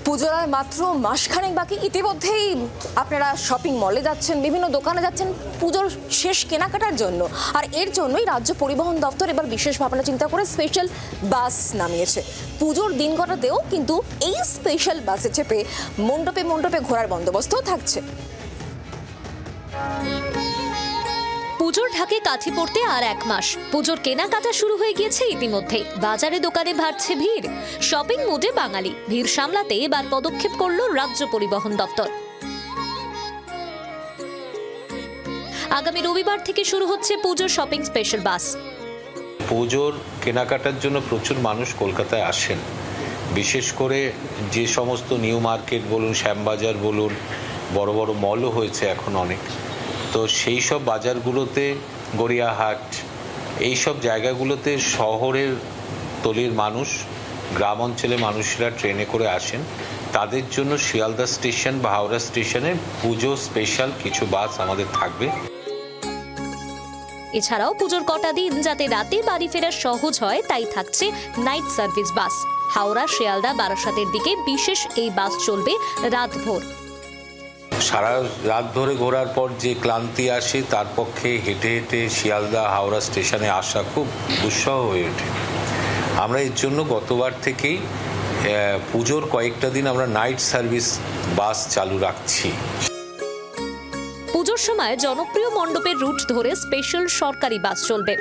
পুজোর আর মাত্র মাসখানেক বাকি। ইতিমধ্যেই আপনারা শপিং মলে যাচ্ছেন, বিভিন্ন দোকানে যাচ্ছেন পুজোর শেষ কেনাকাটার জন্য। আর এর জন্যই রাজ্য পরিবহন দপ্তর এবার বিশেষ ভাবনা চিন্তা করে স্পেশাল বাস নামিয়েছে। পুজোর দিন কটাতেও কিন্তু এই স্পেশাল বাসে চেপে মণ্ডপে মণ্ডপে ঘোরার বন্দোবস্তও থাকছে। পুজোর ঢাকে কাঠি পড়তে আর এক মাস। পুজোর কেনাকাটা শুরু হয়ে গিয়েছে ইতিমধ্যেই। বাজারে দোকানে ভাটছে ভিড়। শপিং মোডে বাঙালি। ভিড় সামলাতে এবার পদক্ষেপ করল রাজ্য পরিবহন দপ্তর। আগামী রবিবার থেকে শুরু হচ্ছে পুজোর শপিং স্পেশাল বাস। পুজোর কেনাকাটার জন্য প্রচুর মানুষ কলকাতায় আসেন। বিশেষ করে যে সমস্ত নিউ মার্কেট বলুন, শ্যামবাজার বলুন, বড় বড় মলও হয়েছে এখন অনেক। তো সেই সব বাজারগুলোতে, গড়িয়াহাট, এই সব জায়গাগুলোতে শহরের তলির মানুষ, গ্রাম অঞ্চলে মানুষরা ট্রেনে করে আসেন। তাদের জন্য শিয়ালদা স্টেশন বা হাওড়া স্টেশনে পুজো স্পেশাল কিছু বাস আমাদের থাকবে। এছাড়াও পুজোর কটা দিন যাতে রাতে বাড়ি ফেরা সহজ হয় তাই থাকছে নাইট সার্ভিস বাস। হাওড়া, শিয়ালদা, বারাসাতের দিকে বিশেষ এই বাস চলবে রাতভর। সারা রাত ধরে ঘোরার পর যে ক্লান্তি আসে, তার পক্ষে হেঁটে হেঁটে শিয়ালদা হাওড়া স্টেশনে আসা খুব দুঃসহ হয়ে ওঠে। আমরা এর জন্য গতবার থেকেই পুজোর কয়েকটা দিন আমরা নাইট সার্ভিস বাস চালু রাখছি। পুজোর সময় জনপ্রিয় মণ্ডপের রুট ধরে স্পেশাল সরকারি বাস চলবে।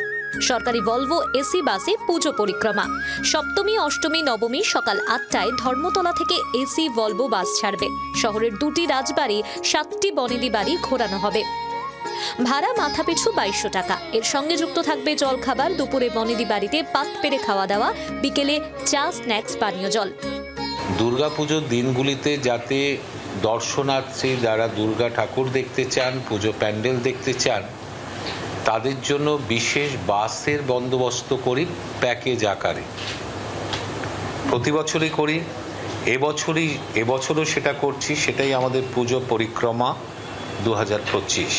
সরকারি ভলভো এসি বাসে পুজো পরিক্রমা। সপ্তমী, অষ্টমী, নবমী সকাল 8টায় ধর্মতলা থেকে এসি ভলভো বাস ছাড়বে। শহরের 2টি রাজবাড়ি, 7টি বনেদি বাড়ি ঘোরানো হবে। ভাড়া মাথাপিছু 2200 টাকা। এর সঙ্গে যুক্ত থাকবে জলখাবার। দুপুরে বনেদি বাড়িতে পাত পেরে খাওয়া দাওয়া, বিকেলে চা, স্ন্যাক্স, পানীয় জল। দুর্গাপুজোর দিনগুলিতে যাতে দর্শনার্থী যারা দুর্গা ঠাকুর দেখতে চান, পুজো প্যান্ডেল দেখতে চান, তাদের জন্য বিশেষ বাসের বন্দোবস্ত করি প্যাকেজ আকারে। প্রতি বছরই করি, এবছরও সেটা করছি। সেটাই আমাদের পুজো পরিক্রমা 2025।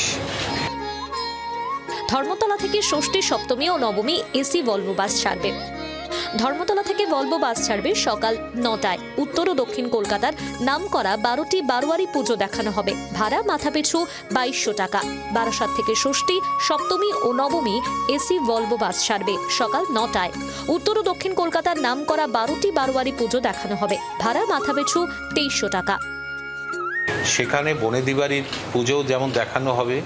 ধর্মতলা থেকে ষষ্ঠী, সপ্তমী ও নবমী এসি ভলভো বাস ছাড়বে। ধর্মতলা থেকে ভলভো বাস ছাড়বে সকাল 9টায়। উত্তর ও দক্ষিণ কলকাতার নামকরা 12টি বারোয়ারি পুজো দেখানো হবে। ভাড়া মাথাপিছু 2200 টাকা। বারাসাত থেকে ষষ্ঠী, সপ্তমী ও নবমী এসি ভলভো বাস ছাড়বে সকাল 9টায়। উত্তর ও দক্ষিণ কলকাতার নামকরা 12টি বারোয়ারি পুজো দেখানো হবে। ভাড়া মাথাপিছু 2300 টাকা। সেখানে বনেদি বাড়ির পুজো যেমন দেখানো হবে,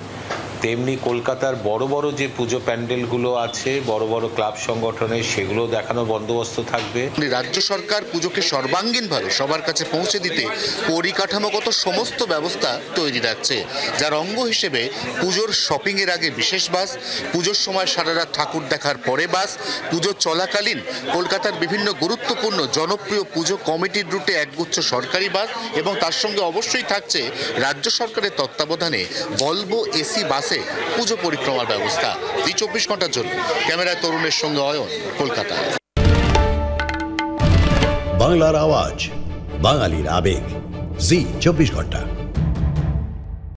তেমনি কলকাতার বড় বড় যে পুজো প্যান্ডেলগুলো আছে, বড় বড় ক্লাব সংগঠনের, সেগুলো দেখানোর বন্দোবস্ত থাকবে। রাজ্য সরকার পুজোকে সর্বাঙ্গীনভাবে সবার কাছে পৌঁছে দিতে পরিকাঠামোগত সমস্ত ব্যবস্থা তৈরি রাখছে, যার অঙ্গ হিসেবে পুজোর শপিং এর আগে বিশেষ বাস, পুজোর সময় সারা রাত ঠাকুর দেখার পরে বাস, পুজো চলাকালীন কলকাতার বিভিন্ন গুরুত্বপূর্ণ জনপ্রিয় পুজো কমিটির রুটে একগুচ্ছ সরকারি বাস, এবং তার সঙ্গে অবশ্যই থাকছে রাজ্য সরকারের তত্ত্বাবধানে ভলভো এসি বাস পুজো পরিক্রমার ব্যবস্থা। 24 ঘন্টার জন্য ক্যামেরায় তরুণের সঙ্গে অয়ন, কলকাতা। বাংলার আওয়াজ, বাঙালির আবেগ, জি 24 ঘন্টা।